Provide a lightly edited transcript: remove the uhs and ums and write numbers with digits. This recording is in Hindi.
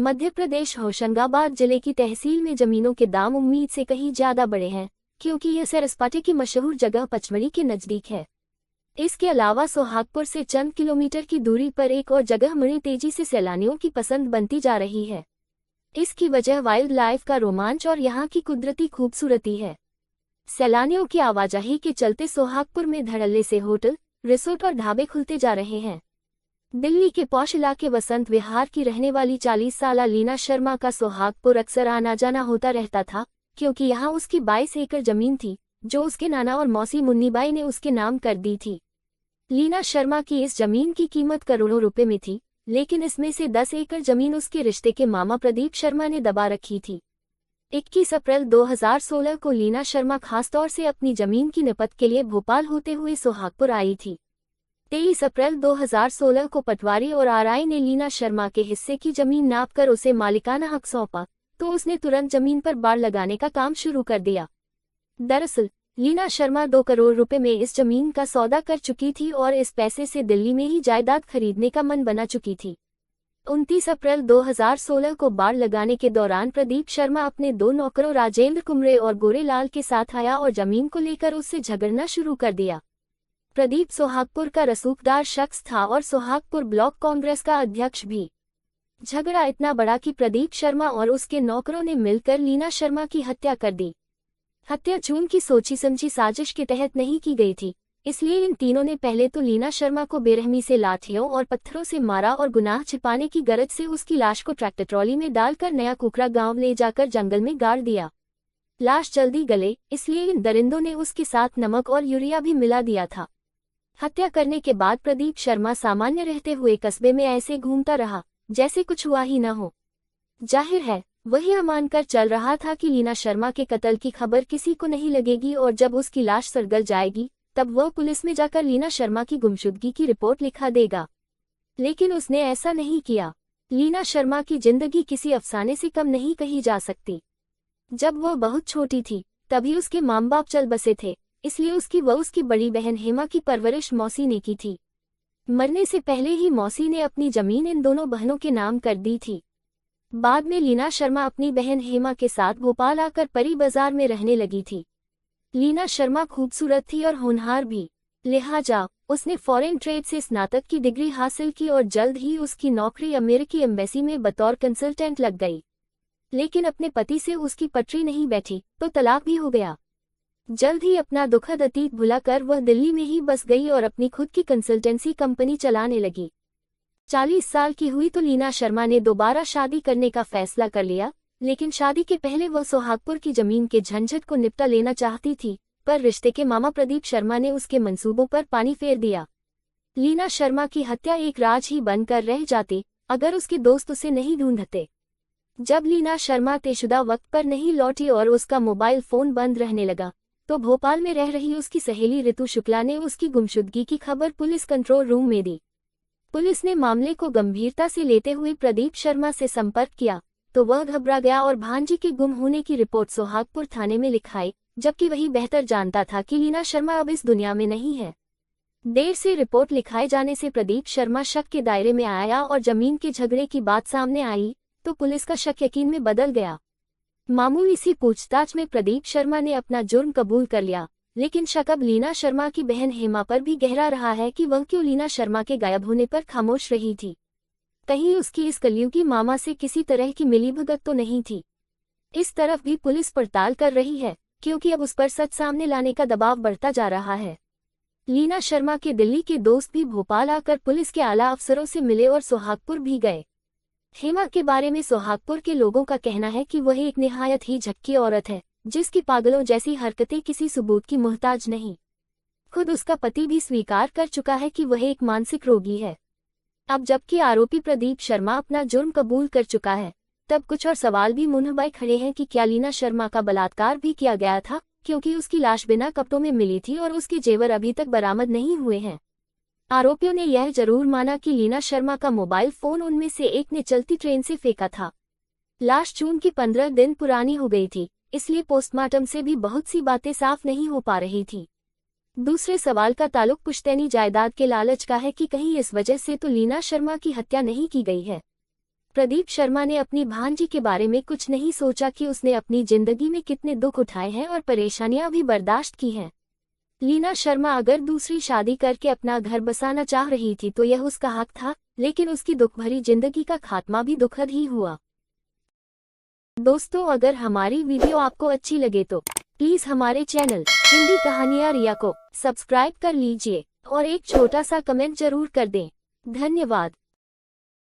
मध्य प्रदेश होशंगाबाद जिले की तहसील में जमीनों के दाम उम्मीद से कहीं ज्यादा बढ़े हैं, क्योंकि यह सैर-सपाटे की मशहूर जगह पचमढ़ी के नजदीक है। इसके अलावा सोहागपुर से चंद किलोमीटर की दूरी पर एक और जगह बड़ी तेजी से सैलानियों की पसंद बनती जा रही है। इसकी वजह वाइल्ड लाइफ का रोमांच और यहाँ की कुदरती खूबसूरती है। सैलानियों की आवाजाही के चलते सोहागपुर में धड़ल्ले से होटल, रिसोर्ट और ढाबे खुलते जा रहे हैं। दिल्ली के पॉश इलाके वसंत विहार की रहने वाली 40 साला लीना शर्मा का सोहागपुर अक्सर आना जाना होता रहता था, क्योंकि यहाँ उसकी 22 एकड़ जमीन थी, जो उसके नाना और मौसी मुन्नीबाई ने उसके नाम कर दी थी। लीना शर्मा की इस जमीन की कीमत करोड़ों रुपए में थी, लेकिन इसमें से 10 एकड़ जमीन उसके रिश्ते के मामा प्रदीप शर्मा ने दबा रखी थी। 21 अप्रैल 2016 को लीना शर्मा खासतौर से अपनी जमीन की निपत के लिए भोपाल होते हुए सोहागपुर आई थी। 23 अप्रैल 2016 को पटवारी और आरआई ने लीना शर्मा के हिस्से की जमीन नापकर उसे मालिकाना हक सौंपा, तो उसने तुरंत जमीन पर बाड़ लगाने का काम शुरू कर दिया। दरअसल लीना शर्मा 2 करोड़ रुपए में इस जमीन का सौदा कर चुकी थी और इस पैसे से दिल्ली में ही जायदाद खरीदने का मन बना चुकी थी। 29 अप्रैल 2016 को बाड़ लगाने के दौरान प्रदीप शर्मा अपने 2 नौकरों राजेंद्र कुमरे और गोरेलाल के साथ आया और जमीन को लेकर उससे झगड़ना शुरू कर दिया। प्रदीप सोहागपुर का रसूखदार शख्स था और सोहागपुर ब्लॉक कांग्रेस का अध्यक्ष भी। झगड़ा इतना बड़ा कि प्रदीप शर्मा और उसके नौकरों ने मिलकर लीना शर्मा की हत्या कर दी। हत्या जून की सोची समझी साजिश के तहत नहीं की गई थी, इसलिए इन तीनों ने पहले तो लीना शर्मा को बेरहमी से लाठियों और पत्थरों से मारा और गुनाह छिपाने की गरज से उसकी लाश को ट्रैक्टर ट्रॉली में डालकर नया कुकरा गांव ले जाकर जंगल में गाड़ दिया। लाश जल्दी गले, इसलिए इन दरिंदों ने उसके साथ नमक और यूरिया भी मिला दिया था। हत्या करने के बाद प्रदीप शर्मा सामान्य रहते हुए कस्बे में ऐसे घूमता रहा जैसे कुछ हुआ ही न हो। जाहिर है वह यह मानकर चल रहा था कि लीना शर्मा के कत्ल की खबर किसी को नहीं लगेगी और जब उसकी लाश सरगल जाएगी तब वह पुलिस में जाकर लीना शर्मा की गुमशुदगी की रिपोर्ट लिखा देगा। लेकिन उसने ऐसा नहीं किया। लीना शर्मा की जिंदगी किसी अफसाने से कम नहीं कही जा सकती। जब वह बहुत छोटी थी तभी उसके माँ बाप चल बसे थे, इसलिए उसकी बड़ी बहन हेमा की परवरिश मौसी ने की थी। मरने से पहले ही मौसी ने अपनी जमीन इन दोनों बहनों के नाम कर दी थी। बाद में लीना शर्मा अपनी बहन हेमा के साथ भोपाल आकर परी बाजार में रहने लगी थी। लीना शर्मा खूबसूरत थी और होनहार भी, लिहाजा उसने फॉरेन ट्रेड से स्नातक की डिग्री हासिल की और जल्द ही उसकी नौकरी अमेरिकी एम्बेसी में बतौर कंसल्टेंट लग गई। लेकिन अपने पति से उसकी पटरी नहीं बैठी तो तलाक भी हो गया। जल्द ही अपना दुखद अतीत भुलाकर वह दिल्ली में ही बस गई और अपनी खुद की कंसल्टेंसी कंपनी चलाने लगी। 40 साल की हुई तो लीना शर्मा ने दोबारा शादी करने का फैसला कर लिया, लेकिन शादी के पहले वह सोहागपुर की जमीन के झंझट को निपटा लेना चाहती थी, पर रिश्ते के मामा प्रदीप शर्मा ने उसके मंसूबों पर पानी फेर दिया। लीना शर्मा की हत्या एक राज ही बनकर रह जाती अगर उसके दोस्त उसे नहीं ढूंढते। जब लीना शर्मा तयशुदा वक्त पर नहीं लौटी और उसका मोबाइल फोन बंद रहने लगा, तो भोपाल में रह रही उसकी सहेली ऋतु शुक्ला ने उसकी गुमशुदगी की खबर पुलिस कंट्रोल रूम में दी। पुलिस ने मामले को गंभीरता से लेते हुए प्रदीप शर्मा से संपर्क किया, तो वह घबरा गया और भांजी के गुम होने की रिपोर्ट सोहागपुर थाने में लिखाई, जबकि वही बेहतर जानता था कि लीना शर्मा अब इस दुनिया में नहीं है। देर से रिपोर्ट लिखाए जाने से प्रदीप शर्मा शक के दायरे में आया और जमीन के झगड़े की बात सामने आई तो पुलिस का शक यकीन में बदल गया। मामूली सी पूछताछ में प्रदीप शर्मा ने अपना जुर्म कबूल कर लिया, लेकिन शक अब लीना शर्मा की बहन हेमा पर भी गहरा रहा है कि वह क्यों लीना शर्मा के गायब होने पर खामोश रही थी। कहीं उसकी इस कलयुगी मामा से किसी तरह की मिलीभगत तो नहीं थी। इस तरफ भी पुलिस पड़ताल कर रही है, क्योंकि अब उस पर सच सामने लाने का दबाव बढ़ता जा रहा है। लीना शर्मा के दिल्ली के दोस्त भी भोपाल आकर पुलिस के आला अफसरों से मिले और सोहागपुर भी गए। हेमा के बारे में सोहागपुर के लोगों का कहना है कि वह एक निहायत ही झक्की औरत है, जिसकी पागलों जैसी हरकतें किसी सबूत की मोहताज नहीं। खुद उसका पति भी स्वीकार कर चुका है कि वह एक मानसिक रोगी है। अब जबकि आरोपी प्रदीप शर्मा अपना जुर्म कबूल कर चुका है, तब कुछ और सवाल भी मुंहबाए खड़े हैं कि क्या लीना शर्मा का बलात्कार भी किया गया था, क्योंकि उसकी लाश बिना कपड़ों में मिली थी और उसके जेवर अभी तक बरामद नहीं हुए हैं। आरोपियों ने यह जरूर माना कि लीना शर्मा का मोबाइल फोन उनमें से एक ने चलती ट्रेन से फेंका था। लाश जून की 15 दिन पुरानी हो गई थी, इसलिए पोस्टमार्टम से भी बहुत सी बातें साफ नहीं हो पा रही थी। दूसरे सवाल का ताल्लुक पुश्तैनी जायदाद के लालच का है कि कहीं इस वजह से तो लीना शर्मा की हत्या नहीं की गई है। प्रदीप शर्मा ने अपनी भांजी के बारे में कुछ नहीं सोचा कि उसने अपनी जिंदगी में कितने दुख उठाए हैं और परेशानियां भी बर्दाश्त की हैं। लीना शर्मा अगर दूसरी शादी करके अपना घर बसाना चाह रही थी तो यह उसका हक था, लेकिन उसकी दुख भरी जिंदगी का खात्मा भी दुखद ही हुआ। दोस्तों, अगर हमारी वीडियो आपको अच्छी लगे तो प्लीज हमारे चैनल हिंदी कहानियां रिया को सब्सक्राइब कर लीजिए और एक छोटा सा कमेंट जरूर कर दें। धन्यवाद।